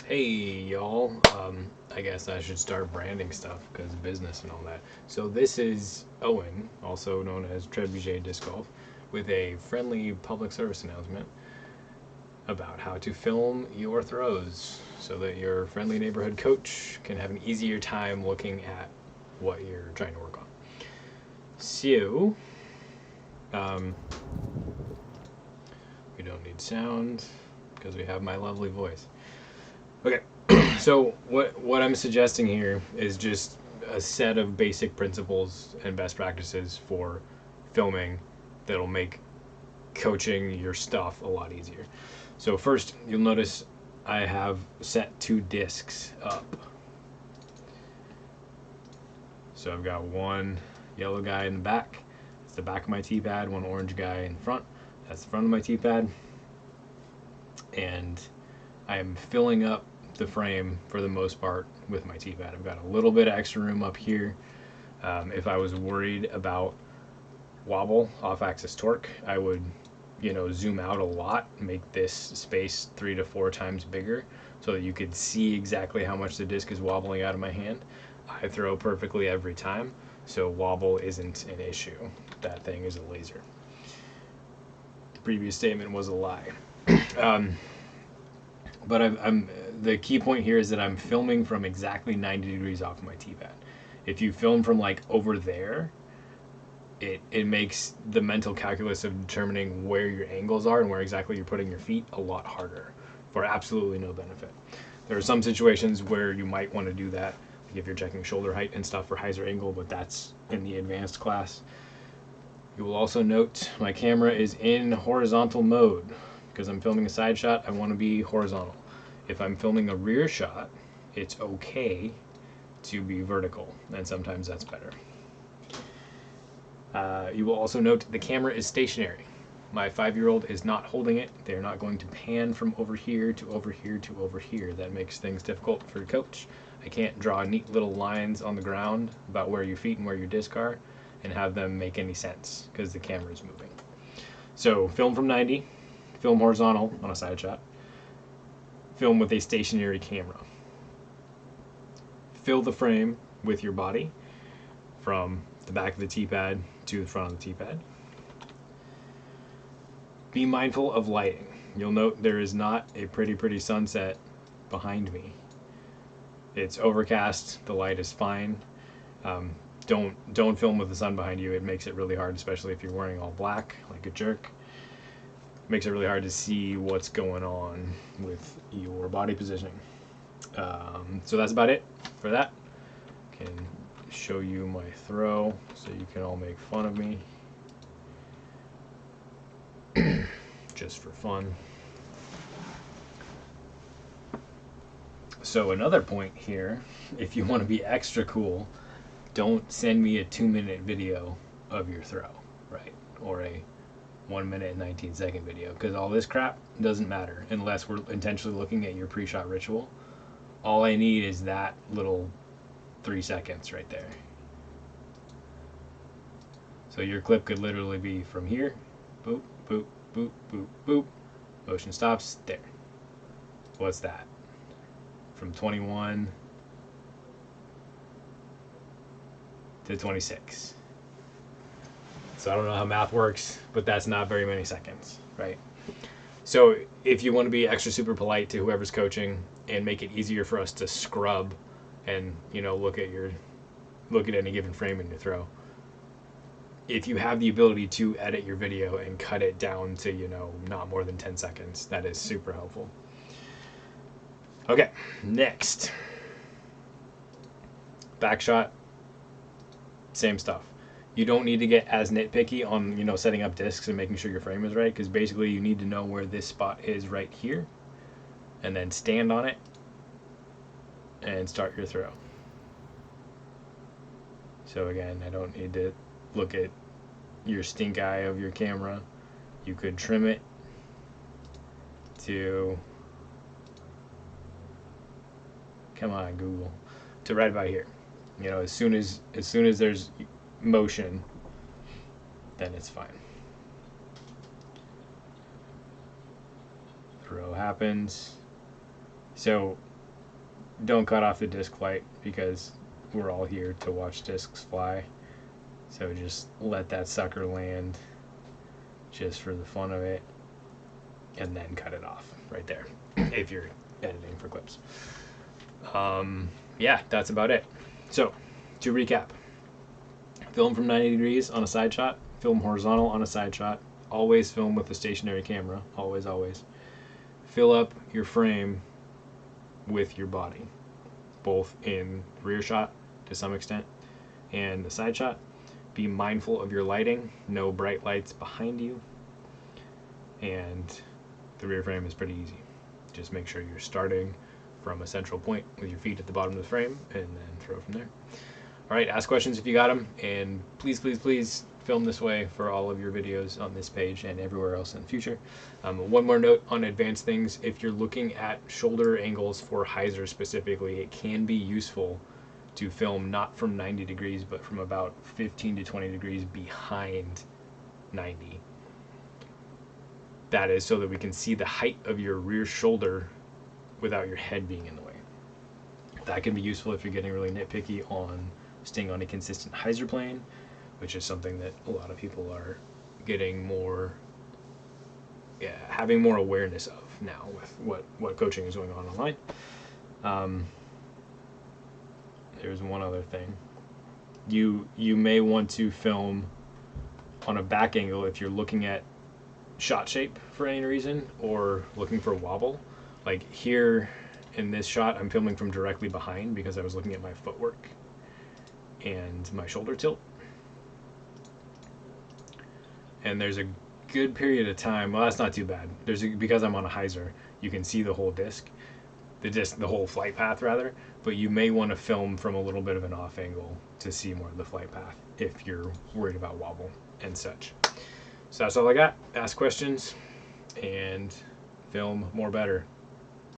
Hey y'all, I guess I should start branding stuff because business and all that. So this is Owen, also known as Trebuchet Disc Golf, with a friendly public service announcement about how to film your throws so that your friendly neighborhood coach can have an easier time looking at what you're trying to work on. So, um, we don't need sound because we have my lovely voice. Okay, so what I'm suggesting here is just a set of basic principles and best practices for filming that'll make coaching your stuff a lot easier. So first, you'll notice I have set two discs up. So I've got one yellow guy in the back. That's the back of my teepad. One orange guy in front. That's the front of my teepad. And I am filling up the frame for the most part with my teepad. I've got a little bit of extra room up here. If I was worried about wobble, off-axis torque, I would, zoom out a lot, make this space 3 to 4 times bigger so that you could see exactly how much the disc is wobbling out of my hand. I throw perfectly every time, so wobble isn't an issue. That thing is a laser. The previous statement was a lie. But I'm the key point here is that I'm filming from exactly 90 degrees off my teepad. If you film from like over there, it makes the mental calculus of determining where your angles are and where exactly you're putting your feet a lot harder for absolutely no benefit. There are some situations where you might want to do that, like if you're checking shoulder height and stuff for hyzer angle, but that's in the advanced class. You will also note my camera is in horizontal mode. Because I'm filming a side shot, I want to be horizontal. If I'm filming a rear shot, it's okay to be vertical, and sometimes that's better. You will also note the camera is stationary. My 5-year-old is not holding it. They're not going to pan from over here to over here to over here. That makes things difficult for the coach. I can't draw neat little lines on the ground about where your feet and where your disc are and have them make any sense because the camera is moving. So film from 90. Film horizontal on a side shot. Film with a stationary camera. Fill the frame with your body from the back of the teepad to the front of the teepad. Be mindful of lighting. You'll note there is not a pretty sunset behind me. It's overcast. The light is fine. Don't film with the sun behind you. It makes it really hard, especially if you're wearing all black like a jerk. Makes it really hard to see what's going on with your body positioning. So that's about it for that. Can show you my throw so you can all make fun of me just for fun. So another point here, if you want to be extra cool, don't send me a 2-minute video of your throw, right? Or a 1 minute and 19-second video, because all this crap doesn't matter unless we're intentionally looking at your pre-shot ritual. All I need is that little 3 seconds right there. So your clip could literally be from here, boop, boop, boop, boop, boop, motion stops, there. What's that? From 21 to 26. So I don't know how math works, but that's not very many seconds, right? So if you want to be extra super polite to whoever's coaching and make it easier for us to scrub and look at any given frame in your throw, if you have the ability to edit your video and cut it down to not more than 10 seconds, that is super helpful. Okay, next, back shot, same stuff. You don't need to get as nitpicky on setting up discs and making sure your frame is right, because basically you need to know where this spot is right here and then stand on it and start your throw. So again, I don't need to look at your stink eye of your camera. You could trim it to, come on Google, to right about here. As soon as there's motion, then it's fine. Throw happens. So don't cut off the disc flight because we're all here to watch discs fly. So just let that sucker land just for the fun of it, and then cut it off right there if you're editing for clips. Yeah, that's about it. So, to recap, film from 90 degrees on a side shot, film horizontal on a side shot, always film with a stationary camera, always, always. Fill up your frame with your body, both in rear shot to some extent and the side shot. Be mindful of your lighting, no bright lights behind you, and the rear frame is pretty easy. Just make sure you're starting from a central point with your feet at the bottom of the frame, and then throw from there. All right, ask questions if you got them, and please, please, please film this way for all of your videos on this page and everywhere else in the future. One more note on advanced things: if you're looking at shoulder angles for hyzer specifically, it can be useful to film not from 90 degrees, but from about 15 to 20 degrees behind 90. That is so that we can see the height of your rear shoulder without your head being in the way. That can be useful if you're getting really nitpicky on staying on a consistent hyzer plane, which is something that a lot of people are getting more, having more awareness of now with what coaching is going on online. There's one other thing. You may want to film on a back angle if you're looking at shot shape for any reason, or looking for wobble. Like here in this shot, I'm filming from directly behind because I was looking at my footwork and my shoulder tilt. And there's a good period of time, well, that's not too bad. Because I'm on a hyzer, you can see the whole disc, the whole flight path rather, but you may want to film from a little bit of an off angle to see more of the flight path if you're worried about wobble and such. So that's all I got. Ask questions and film more better.